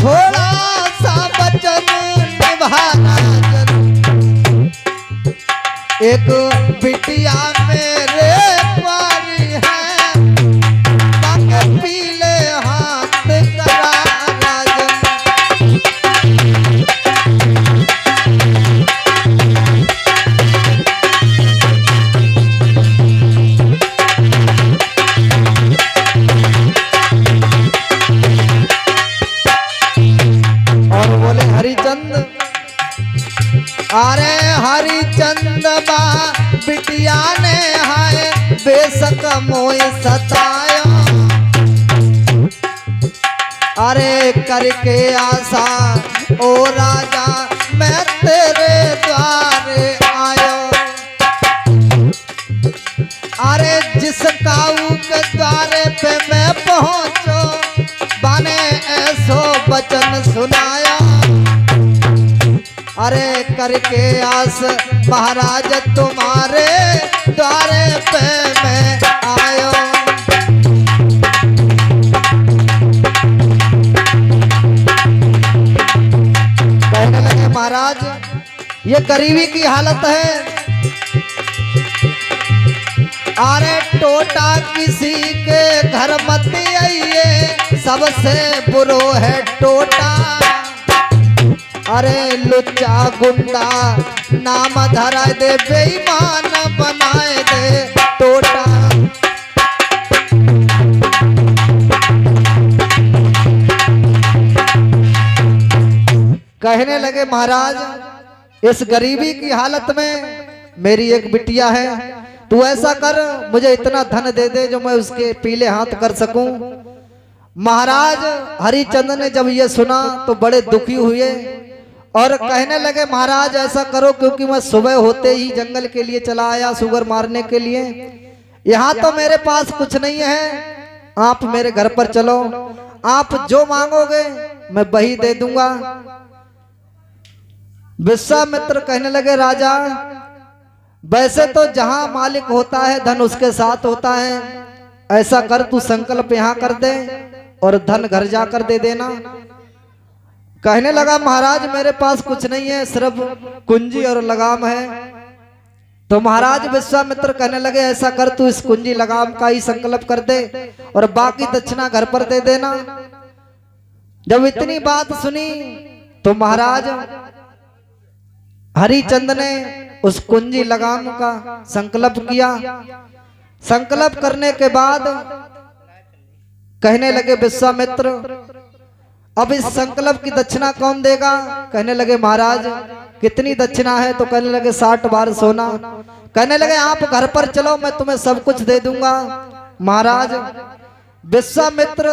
थोड़ा सा वचन निभाना एक बिटिया मेरे प्यारी है बाके पीले हाथ करा राजन। और बोले हरिचंद, अरे हरिचंद बा बिटिया ने हाय बेशक मोय सताया, अरे करके आशा ओ राजा मैं तेरे द्वारे आयो, अरे जिस काऊ के द्वारे पे मैं पहुंचो बने ऐसो वचन सुनाया, अरे करके आस महाराज तुम्हारे द्वारे पे मैं आयो। कहने लगे महाराज ये गरीबी की हालत है, अरे टोटा किसी के घर मत आइए सबसे बुरो है टोटा, अरे लुच्चा गुंडा नाम धरा दे बेईमान बनाए दे टोटा। कहने लगे महाराज इस गरीबी की हालत में मेरी एक बिटिया है, तू ऐसा कर मुझे इतना धन दे दे जो मैं उसके पीले हाथ कर सकूं। महाराज हरिचंद ने जब ये सुना तो बड़े दुखी हुए और कहने लगे महाराज ऐसा करो, क्योंकि मैं सुबह होते ही जंगल के लिए चला आया सुगर मारने के लिए, यहाँ तो मेरे पास कुछ नहीं है, आप मेरे घर पर चलो, आप जो मांगोगे मैं वही दे दूंगा। विश्वामित्र कहने लगे राजा वैसे तो जहां मालिक होता है धन उसके साथ होता है, ऐसा कर तू संकल्प यहाँ कर दे और धन घर जाकर दे देना। कहने लगा महाराज मेरे पास कुछ नहीं है, सिर्फ कुंजी और लगाम है। तो महाराज विश्वामित्र कहने लगे ऐसा कर तू इस कुंजी लगाम का ही संकल्प कर दे और बाकी दक्षिणा घर पर दे देना। जब इतनी बात सुनी तो महाराज हरिचंद ने उस कुंजी लगाम का संकल्प किया। संकल्प करने के बाद कहने लगे विश्वामित्र अब इस संकल्प की दक्षिणा कौन देगा? कहने लगे महाराज कितनी दक्षिणा है? तो कहने लगे 60 बार सोना। कहने लगे आप घर पर चलो मैं तुम्हें सब कुछ दे दूंगा। महाराज विश्वामित्र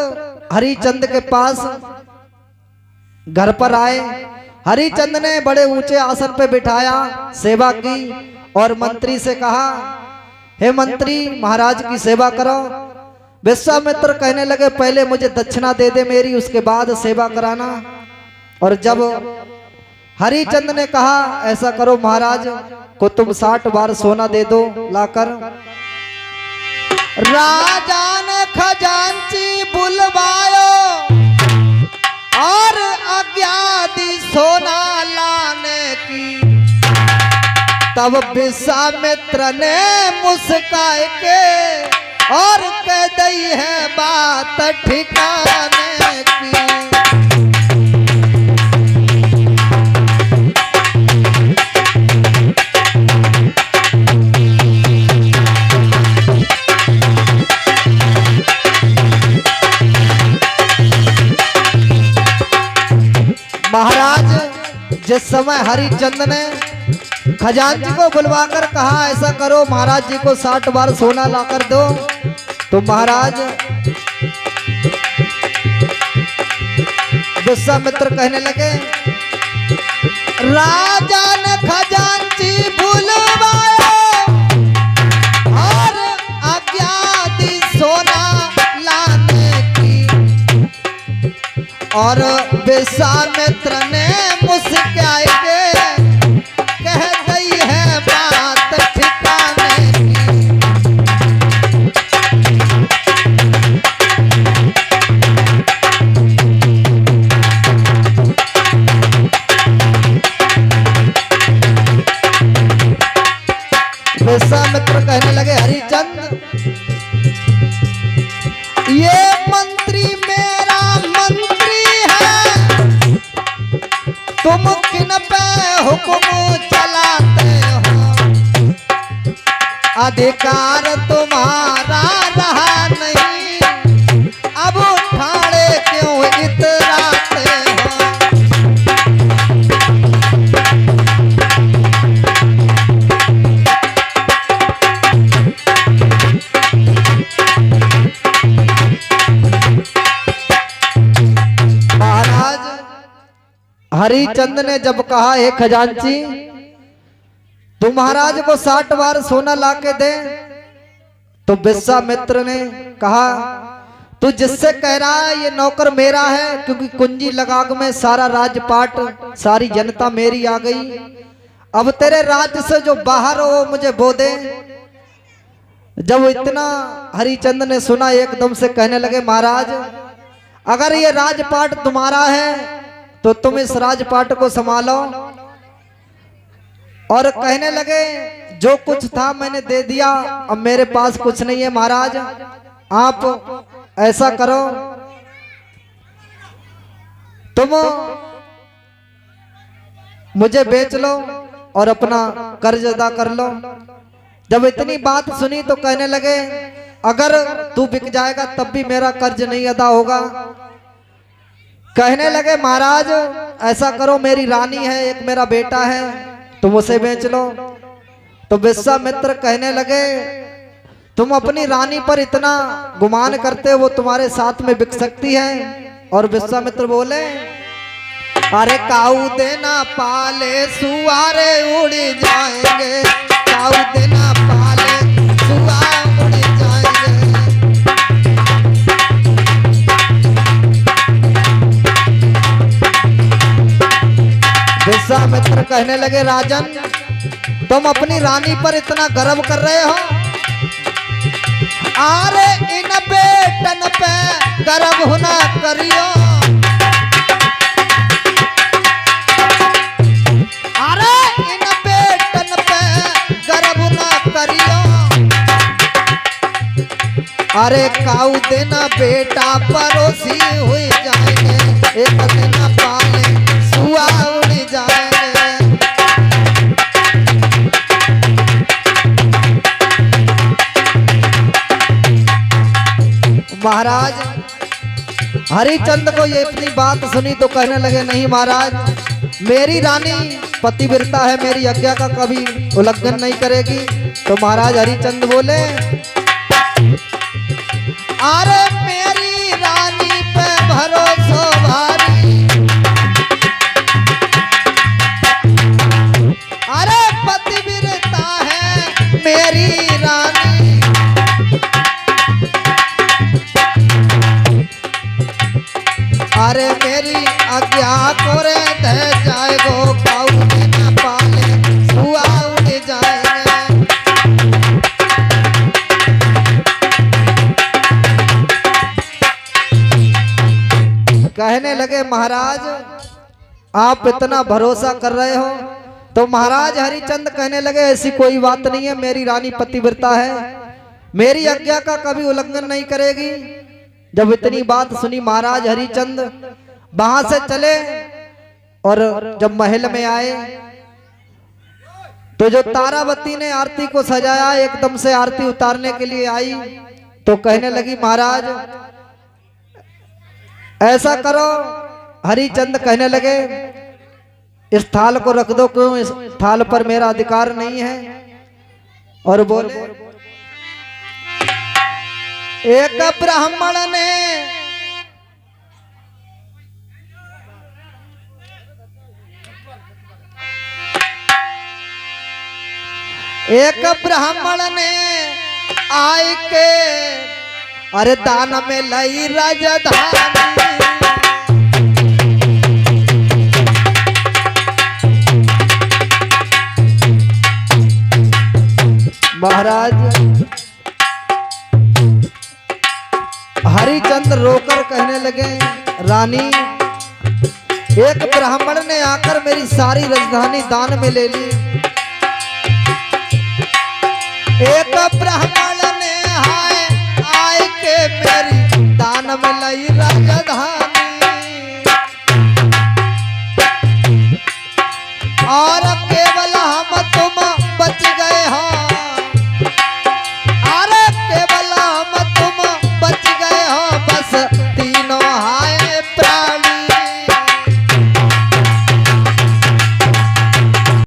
हरिचंद के पास घर पर आए। हरिचंद ने बड़े ऊंचे आसन पे बिठाया, सेवा की और मंत्री से कहा हे मंत्री महाराज की सेवा करो। विश्वामित्र कहने लगे पहले मुझे दक्षिणा दे दे मेरी, उसके बाद सेवा कराना। और जब हरिचंद ने कहा ऐसा करो महाराज को तुम 60 बार सोना दे दो लाकर। राजा ने खजांची बुलवायो और आज्ञा दी सोना लाने की। तब विश्वामित्र ने मुस्काए के और कह दी है बात ठिकाने की। महाराज जिस समय हरिचंद ने खजांची को बुलवाकर कहा ऐसा करो महाराज जी को 60 बार सोना लाकर दो, तो महाराज विश्वामित्र कहने लगे राजा ने खजांची बुलवाया और आज्ञा दी सोना लाने की। और विश्वामित्र ने मुस्कुराए के कह दी है बात ठिकाने की। तुम किन पे हुक्म चलाते हो, अधिकार तुम्हारा रहा नहीं, अब उठाड़े क्यों इतराते हो। महाराज हरिचंद ने जब कहा, हे खजांची तू महाराज को 60 बार सोना लाके दे, तो विश्वामित्र ने कहा तू जिससे कह रहा है ये नौकर मेरा है, क्योंकि कुंजी लगाग में सारा राजपाट सारी जनता मेरी आ गई, अब तेरे राज्य से जो बाहर हो मुझे बो दे। जब इतना हरिचंद ने सुना एकदम से कहने लगे, महाराज अगर ये राजपाट तुम्हारा है तो तुम इस राजपाट को संभालो। और कहने लगे जो कुछ था मैंने दे दिया, अब मेरे पास कुछ नहीं है महाराज, आप ऐसा करो तुम मुझे बेच लो और अपना कर्ज अदा कर लो। जब इतनी बात सुनी तो कहने लगे अगर तू बिक जाएगा तब भी मेरा कर्ज नहीं अदा होगा। कहने लगे महाराज ऐसा करो, मेरी रानी है, एक मेरा बेटा है, तुम उसे बेच लो। तो विश्वामित्र कहने लगे तुम अपनी रानी पर इतना गुमान करते हो, वो तुम्हारे साथ में बिक सकती है। और विश्वामित्र बोले अरे काऊ देना पाले सुआरे उड़ जाएंगे, काऊ देना पाले सुआरे उड़ जाएंगे। विश्वामित्र कहने लगे राजन तुम अपनी रानी पर इतना गर्व कर रहे हो, अरे इन बेटन पे गर्व होना करियो, अरे इन बेटन पे गर्व ना करियो, अरे काऊ देना बेटा परोसी हुई जाएंगे, एक दिन पाले सुआ उड़ जाएंगे। महाराज हरिचंद को ये इतनी बात सुनी तो कहने लगे नहीं महाराज मेरी रानी पतिव्रता है, मेरी आज्ञा का कभी उल्लंघन नहीं करेगी। तो महाराज हरिचंद बोले अरे मेरी रानी पे भरोसा भारी, अरे पतिव्रता है मेरी रानी, अरे मेरी आज्ञा को रे दे जाएगो, काऊ देना पाले सुआ उड़ जाएंगे। कहने लगे महाराज आप इतना भरोसा कर रहे हो। तो महाराज हरिचंद कहने लगे ऐसी कोई बात नहीं है, मेरी रानी पतिव्रता है, मेरी आज्ञा का कभी उल्लंघन नहीं करेगी। जब इतनी बात सुनी महाराज हरिचंद वहां से चले और जब महल में आए तो जो तारावती ने आरती को सजाया एकदम से आरती उतारने के लिए आई तो कहने लगी महाराज ऐसा करो। हरिचंद कहने लगे इस थाल को रख दो, क्यों इस थाल पर मेरा अधिकार नहीं है। और बोले एक ब्राह्मण ने आय के अरे दान में लई राजधानी, महाराज हरिचंद रोकर कहने लगे रानी एक ब्राह्मण ने आकर मेरी सारी राजधानी दान में ले ली, एक ब्राह्मण ने आय के मेरी दान में लई राजधानी।